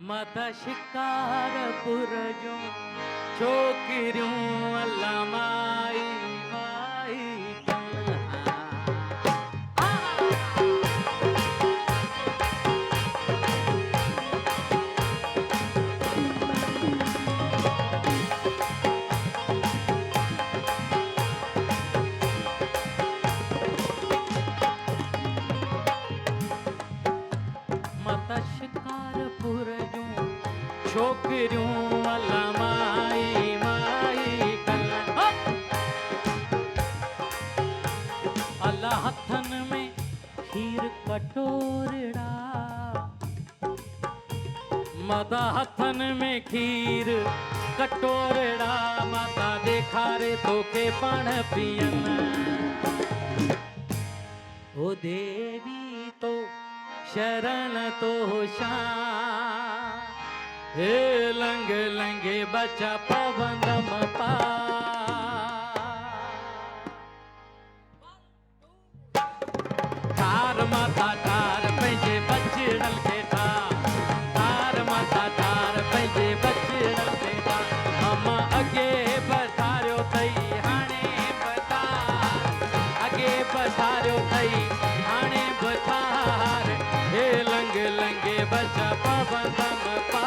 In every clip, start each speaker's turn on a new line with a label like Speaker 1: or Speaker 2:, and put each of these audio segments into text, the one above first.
Speaker 1: माता शिकारपुर जो छोकिरियूं अल्लाह माई माई माता शिकारपुर जो छोकिरियूं अल्लाह माई माई अल्लाह हथन में खीर कटोरड़ा माता हथन में खीर कटोरड़ा माता देखारे तोखे पाण पियन ओ देवी तो शरण तो शान हे लंग लंगे बचा पवनम पा तार माता तार पंहिंजे बचड़ल खे तार माता तार पंहिंजे बचड़ल खे अम्मा अॻे पधारियो अथई हाणे पधार अॻे पधारियो अथई हाणे पधार हे लंग लंगे बचा पवनम पा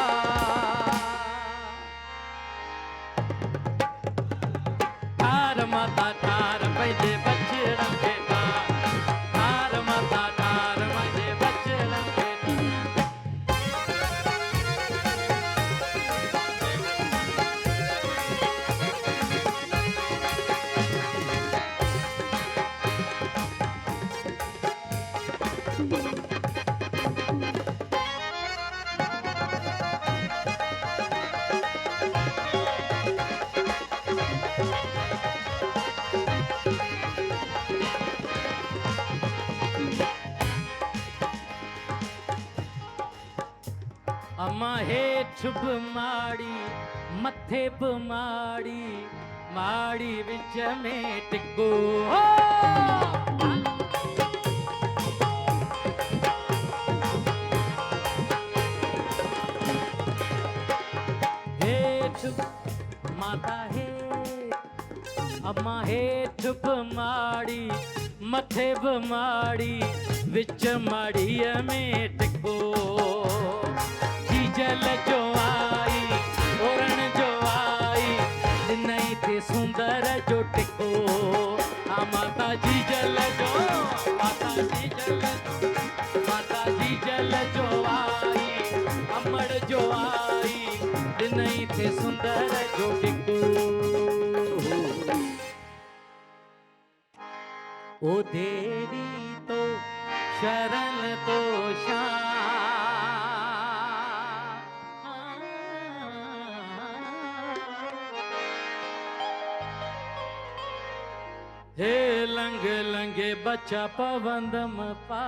Speaker 1: तार माता तार पंहिंजे बचड़न खे तार माता तार पंहिंजे बचड़न खे अम्मा हेठ बि माड़ी मथे बि माड़ी माड़ी विच में टिको हेठ माता हेठ अम्मा हेठ बि माड़ी मथे बि माड़ी विच माड़ीअ में टिको जल जो आई ओरण जो आई नई थे सुंदर जो टिको आ माता जी जल जो माता जी जल जो माता जी जल जो आई अमड़ जो आई नई थे सुंदर जो टिको ओ देवी तो शरण तो शान हे लंग लंगे बचा पवंदम पा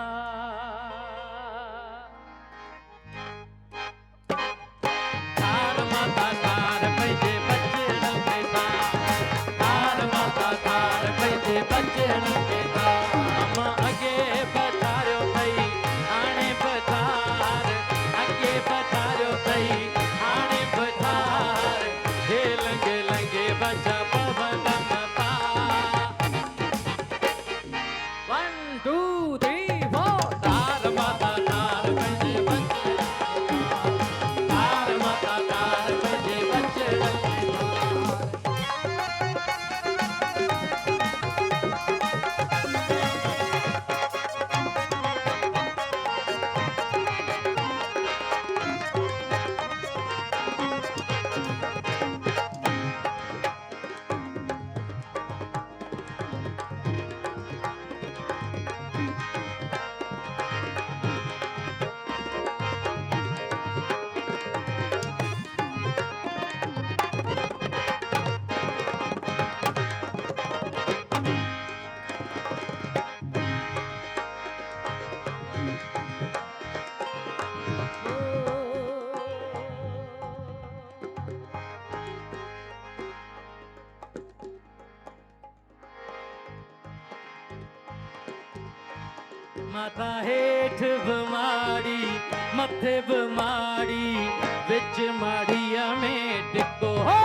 Speaker 1: तार माता तार पंहिंजे बचड़न खे तार माता तार पंहिंजे बचड़न खे अम्मा अॻे पधारियो अथई हाणे पधार अॻे पधारियो अथई हाणे पधार हे लंग लंगे बचा पवंदम पा 1 2 3 4 माता हेठ बमाड़ी मथे बमाड़ी बिच माड़िया में टिको हो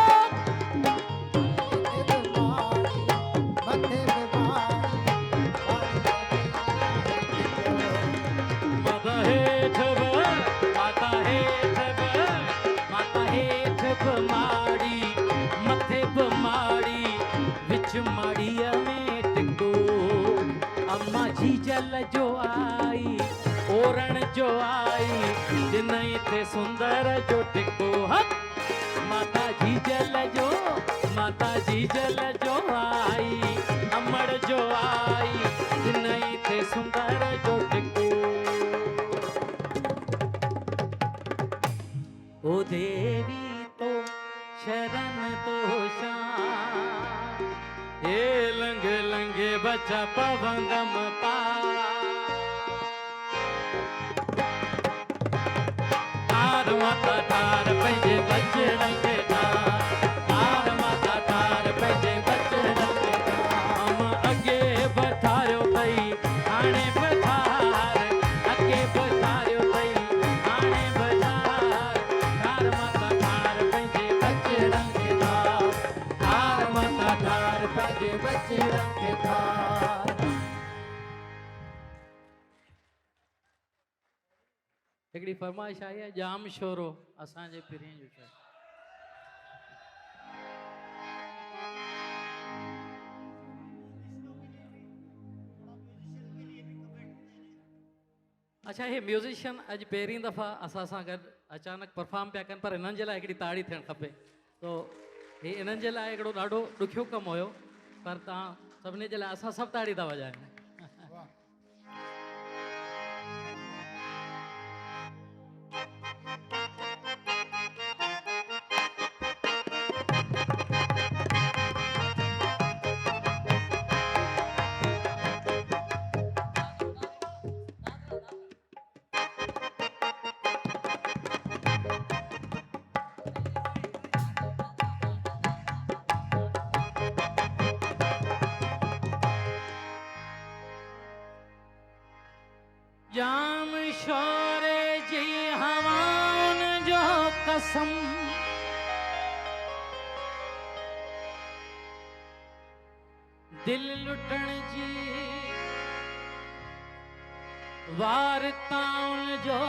Speaker 1: माड़ी मथे बमाड़ी विच माड़िया में टिको अम्मा जी जल जो आई ओरण जो आई जिनई थे सुंदर जो टिको हक माता जी जल जो आई अमड़ जो आई जिनई थे सुंदर जो टिको ओ देवी तो शरण तो शान ये लंगे लंगे बच्चा पवंगम पा तार माता तार पंहिंजे बचड़न खे तार माता तार पंहिंजे बचड़न खे हम अॻे बधायो अथई हाणे बधार अॻे बधायो अथई हाणे बधार तार माता तार पंहिंजे बचड़न खे तार माता तार पंहिंजे बचड़न खे तार हिकिड़ी फरमाइश आई आहे जाम शोरो असांजे पीढ़ीअ जो शइ अच्छा हे म्यूज़िशियन अॼु पहिरीं दफ़ा असां सां गॾु अचानक परफॉर्म पिया कनि पर हिननि जे लाइ हिकिड़ी ताड़ी थियणु खपे तो हे इन्हनि जे लाइ हिकिड़ो ॾाढो ॾुखियो कमु हुयो पर तव्हां सभिनी जे लाइ असां सभु ताड़ी था वॼायूं जाम शोरे जी हवाउन जो कसम दिल लुटण जी वारताउन जो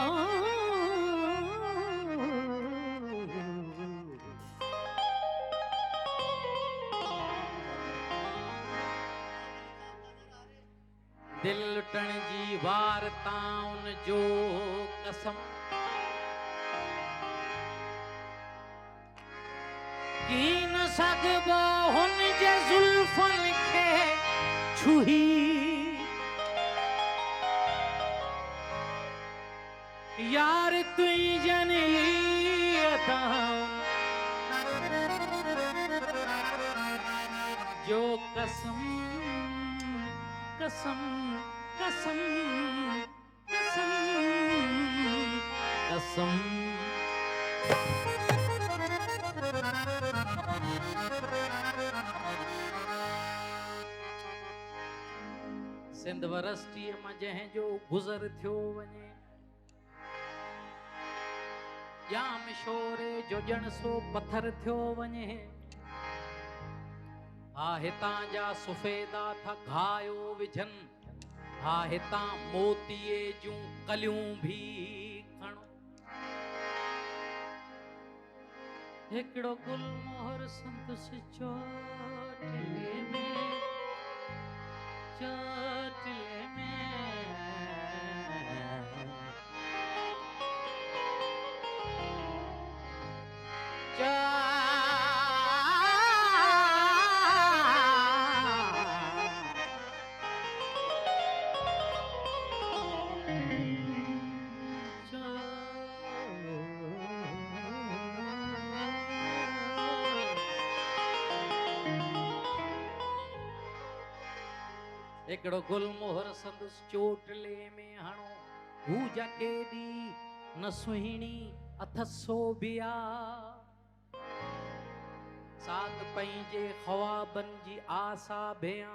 Speaker 1: दिल लुटण जी वारताउन जो कसम की न सघबो हुन जे ज़ुल्फ़न खे छुही यार तुई जनी जो कसम कसम कसम कसम कसम सिंध वरस्टीअ मां जंहिंजो गुज़र थियो वञे जाम शोरे जो ॼण सो पत्थर थियो वञे हा हितां जा सुफ़ेदा था घायो विझनि हा हितां मोतीअ जूं कलियूं भी खणो हिकिड़ो गुलमोहर संदसि चोटले में हिकिड़ो गुलमोहर संदसि चोटले में हणो हू जकेॾी न सुहिणी अथसो बिया साग पंहिंजे ख्वाबनि जी आसा भेया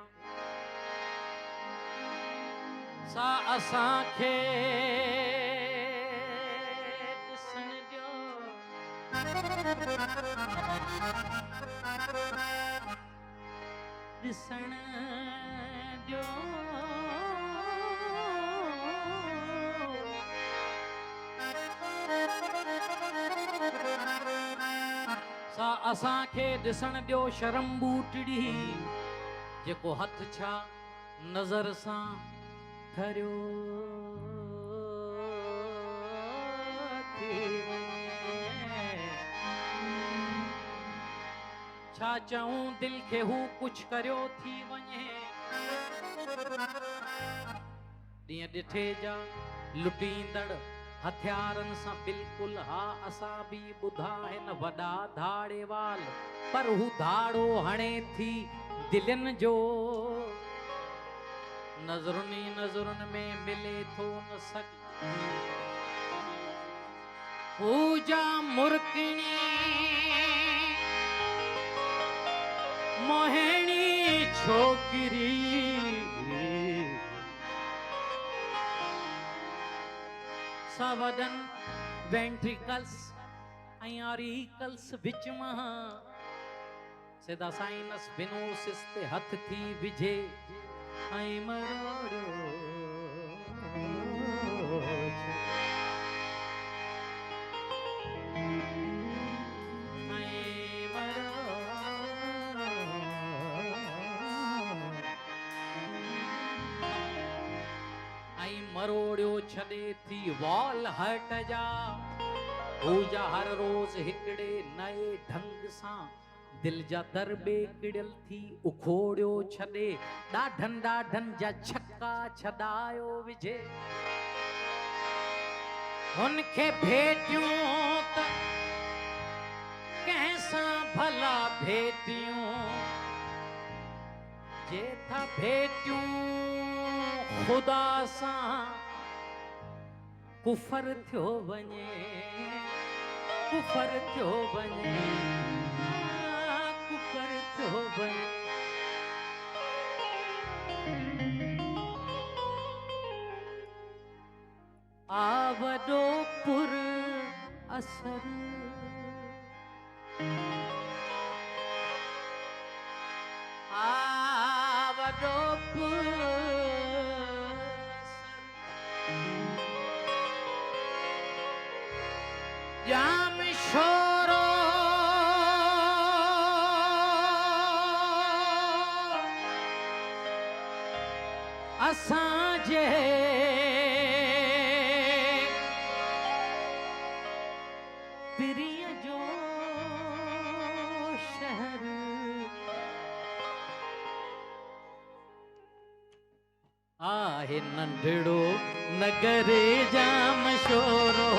Speaker 1: सा असांखे ॾिसण ॾियो ॾिसण ॾियो सा असांखे ॾिसण ॾियो शर्म बूटड़ी जेको हथ छा नज़र सां ठरियो थी वञे छा चऊं दिल खे हू कुछ करियो थी वञे ॾींहं ॾिठे जा लुटींदड़ हथियारनि सां बिल्कुलु हा असां बि ॿुधा आहिनि वॾा धाड़े वाल पर हू धाड़ो हणे थी दिलनि जो नज़रुनि नज़रुनि में मिले थो न सघ पूजा मुर्किणी मोहिणी छोकिरी सावडन वेंट्रिकल्स ऐं ऑरिकल्स विच मां सिधा साइनस विनोसिस ते हथ थी विझे ऐं मरोड़ो मरोड़ियो छॾे थी वॉल हट जा पूजा हर रोज़ हिकड़े नए ढंग सां दिल जा दरबे किड़ियल थी उखोड़ियो छॾे ॾाढनि ॾाढनि जा छक्का छॾायो विझे हुनखे भेटियूं त कंहिंसां भला भेटियूं जे था भेटियूं खुदा सां कुफर थियो वञे कुफर थियो वञे कुफर थियो वञे आ वॾो पुर असर आ वॾो पुर जाम शोरो असांजे पिरीअ जो शहर आहे नंढड़ो नगर जाम शोरो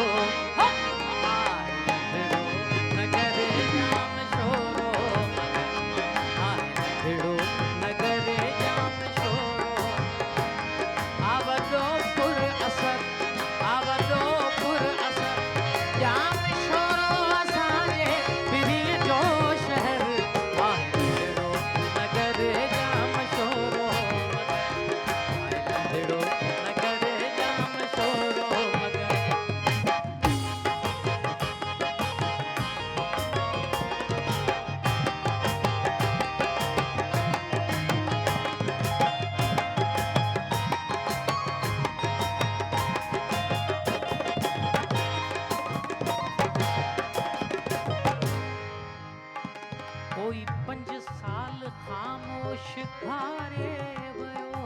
Speaker 1: कोई 5 साल खामोश धारे वयो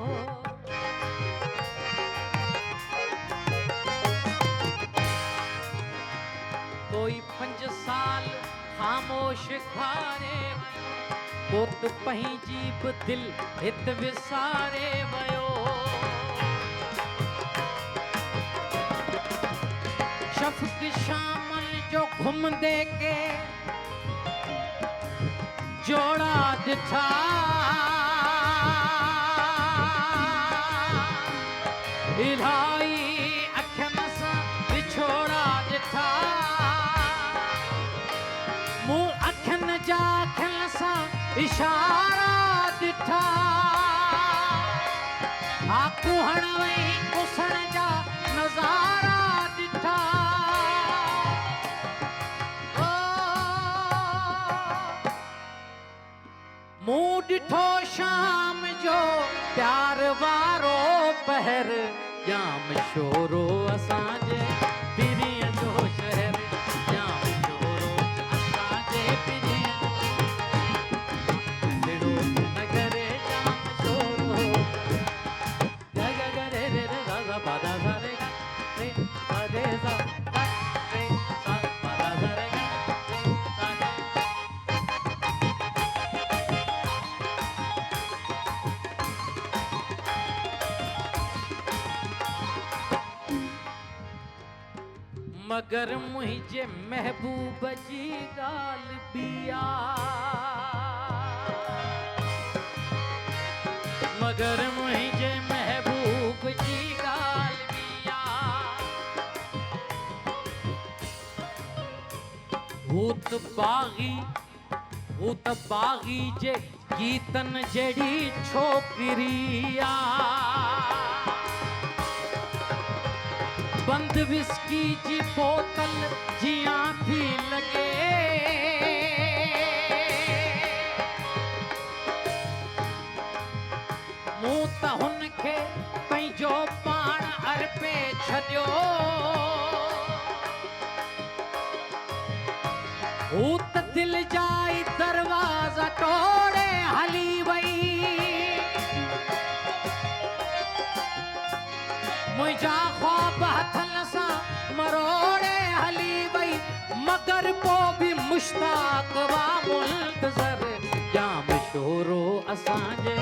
Speaker 1: कोई 5 साल खामोश धारे वयो पोत पंहिंजी बि दिल हित विसारे वयो शफ़क़ शामन जो घुमंदे के जोड़ा दिठा इलाही अखियुनि सां विछोड़ा दिठा मूं अखियुनि जा अखियुनि सां इशारा दिठा आकू हण वई शोरो असांजे पीरीअ जो शहर जाम शोरो असांजे पीरीअ जो नगर जाम शोरो ग ग ग रे रे रे गा गा पा दा सा रे गा रे सा रे सा रे सा पा दा सा रे गा रे सा रे मगर मुझे महबूब जी गाल बिया मगर मुझे महबूब जी गाल बिया भूत बागी जे गीतन जड़ी छोकरिया बंद विस्की जी बोतल जियां थी लगे मूं त हुनखे पंहिंजो पाण अर्पे छॾियो हू त दिल जा ई दरवाज़ा तोड़े हली वई मुझा ख्वाब हथन सा मरोड़े हली वई मगर पो भी मुश्ताक वा मुंतज़र जाम शोरो असांजे